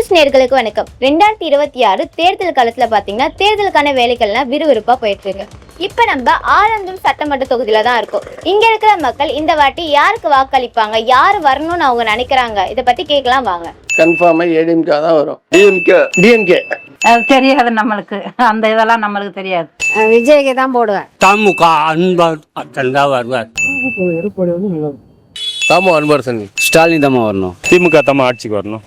News நேயர்களுக்கு வணக்கம். 2026 தேர்தல் காலத்துல பாத்தீங்கன்னா தேர்தலுக்கான வேலைகள்லாம் விறுவிறுப்பா போயிட்டு இருக்கு. இப்ப நம்ம ஆலந்தூர் சட்டமன்ற தொகுதியில தான் இருக்கோம். இங்க இருக்கிற மக்கள் இந்த வாட்டி யாருக்கு வாக்களிப்பாங்க, யாரு வரணும்னு அவங்க நினைக்கிறாங்க, இதை பத்தி கேட்கலாம் வாங்க. கன்ஃபார்மா ஏடிஎம்கே தான் வரும். டிஎம்கே அது தெரியாது நம்மளுக்கு, அந்த இதெல்லாம் நம்மளுக்கு தெரியாது. விஜய்க்கு தான் போடுவேன். தாமுக அன்பார் வருவார். தாமோ அன்பர் சனி ஸ்டாலின் தான் வரணும். திமுக தம்ம ஆட்சிக்கு வரணும்.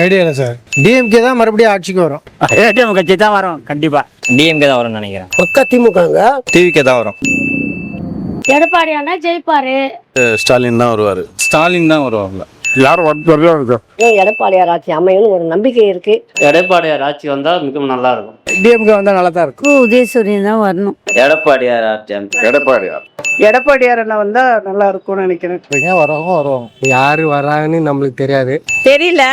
ஐடியா இல்லை சார். டிஎம்கே தான் மறுபடியும் ஆட்சிக்கு வரும். ஏடிஎம் கட்சி தான் வரும் கண்டிப்பா. டிஎம்கே தான் வரும்னு நினைக்கிறேன். பக்கா திமுகங்க. டிவிகே தான் வரும். எடப்பாடி ஆனா ஜெயிப்பாரு. ஸ்டாலின் தான் வருவாரு. ஸ்டாலின் தான் வருவாங்க. யாரும் எடப்பாடியார் ஆட்சி அமையும் ஒரு நம்பிக்கை இருக்கு. எடப்பாடியார் ஆட்சி வந்தா மிகவும் நல்லா இருக்கும். டிஎம்கே வந்தா நல்லா தான் இருக்கும். உதயசூரியன் தான் வரணும். எடப்பாடியார் ஆட்சி எடப்பாடியார் வந்தா நல்லா இருக்கும்னு நினைக்கிறேன். வரும். யாரு வராங்கன்னு நம்மளுக்கு தெரியாது. தெரியல.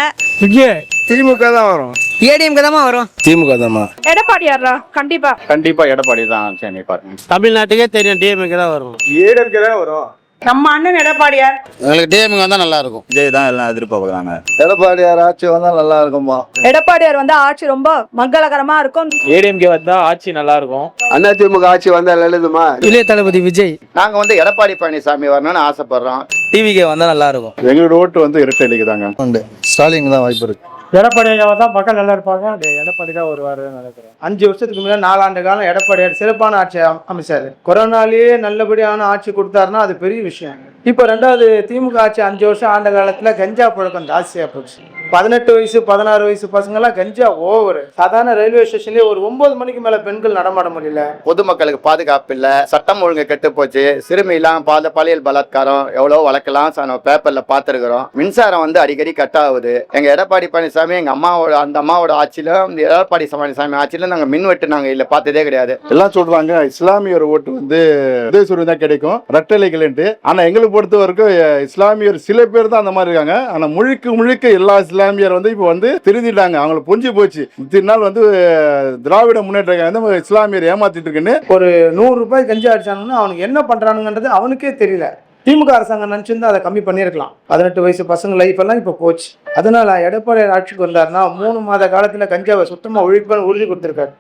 திமுக தான் வரும். ஏடிஎம்கே தான் வரும். திமுக தாமா. எடப்பாடியாரா கண்டிப்பா. கண்டிப்பா எடப்பாடி தான் நினைப்பாரு. தமிழ்நாட்டுக்கே தெரியும் டிஎம்கே தான் வரும். ஏடிஎம்கே தான் வரும். நம்ம அண்ணன் எடப்பாடியார். எங்களுக்கு டிஎம்கே வந்தா நல்லா இருக்கும். விஜய் தான் எல்லாம் எதிர்பார்க்கறாங்க. எடப்பாடியார் ஆட்சி வந்தா நல்லா இருக்குமா. எடப்பாடியார் வந்தா ஆட்சி ரொம்ப மங்களகரமா இருக்கும். ஏடிஎம்கே வந்தா ஆட்சி நல்லா இருக்கும். அண்ணா திமுக ஆட்சி வந்தா எழுதுமா. இளைய தளபதி விஜய். நாங்க எடப்பாடி பழனிசாமி வரணும்னு ஆசைப்படுறோம். டிவிகே வந்தா நல்லா இருக்கும். எங்களோட ஓட்டு இரட்டைக்கு தாங்க. ஸ்டாலின் தான் வாய்ப்பு இருக்கு. எடப்பாடியார் தான் மக்கள் நல்லா இருப்பாங்க. எடப்பாடி தான் வருவாரு நினைக்கிறேன். 5 வருஷத்துக்கு முன்னாடி 4 ஆண்டு காலம் எடப்பாடியார் சிறப்பான ஆட்சி அமைச்சாரு. கொரோனாலேயே நல்லபடியான ஆட்சி கொடுத்தாருன்னா அது பெரிய விஷயம். இப்போ 2வது திமுக ஆட்சி 5 வருஷம் ஆண்ட காலத்துல கஞ்சா புழக்கம் ஜாஸ்தியா போச்சு. 18 வயசு 16 வயசு பசங்கெல்லாம் கஞ்சா ஓவர். சாதாரண ரயில்வே ஸ்டேஷன்லயே ஒரு 9 மணிக்கு மேல பெண்கள் நடமாட முடியல. பொதுமக்களுக்கு பாதுகாப்பு இல்ல, சட்டம் ஒழுங்கு கெட்டு போச்சு. சிறுமிலாம் பாலியல் பலாத்காரம் எவ்வளவு வழக்கெல்லாம் நம்ம பேப்பர்ல பாத்துருக்கிறோம். மின்சாரம் அடிக்கடி கட் ஆகுது. எங்க எடப்பாடி பழனிசாமி எங்க அம்மாவோட ஆட்சியில எடப்பாடி பழனிசாமி ஆட்சியில நாங்க மின்வெட்டு நாங்க இல்ல பார்த்ததே கிடையாது. எல்லாம் சொல்றாங்க இஸ்லாமியர் ஓட்டு உதயசூரியன் தான் கிடைக்கும் ரெட்டலைகள். ஆனா எங்களுக்கு பொறுத்த வரைக்கும் இஸ்லாமியர் சில பேர் தான் அந்த மாதிரி இருக்காங்க. ஆனா முழுக்க எல்லா இஸ்லாமியர் இப்ப திருந்திட்டாங்க. அவங்களுக்கு புரிஞ்சு போச்சு. இத்தனை நாள் திராவிட முன்னேற்ற இஸ்லாமியர் ஏமாத்திட்டு இருக்குன்னு. ஒரு 100 ரூபாய் கஞ்சா அடிச்சானுன்னா அவனுக்கு என்ன பண்றானுங்கன்றது அவனுக்கே தெரியல. திமுக அரசாங்கம் நினைச்சிருந்தா அதை கம்மி பண்ணிருக்கலாம். 18 வயசு பசங்க லைஃப் எல்லாம் இப்ப போச்சு. அதனால எடப்பாடி ஆட்சிக்கு வந்தாருன்னா 3 மாத காலத்துல கஞ்சாவை சுத்தமா ஒழிப்புன்னு உறுதி கொடுத்திருக்காரு.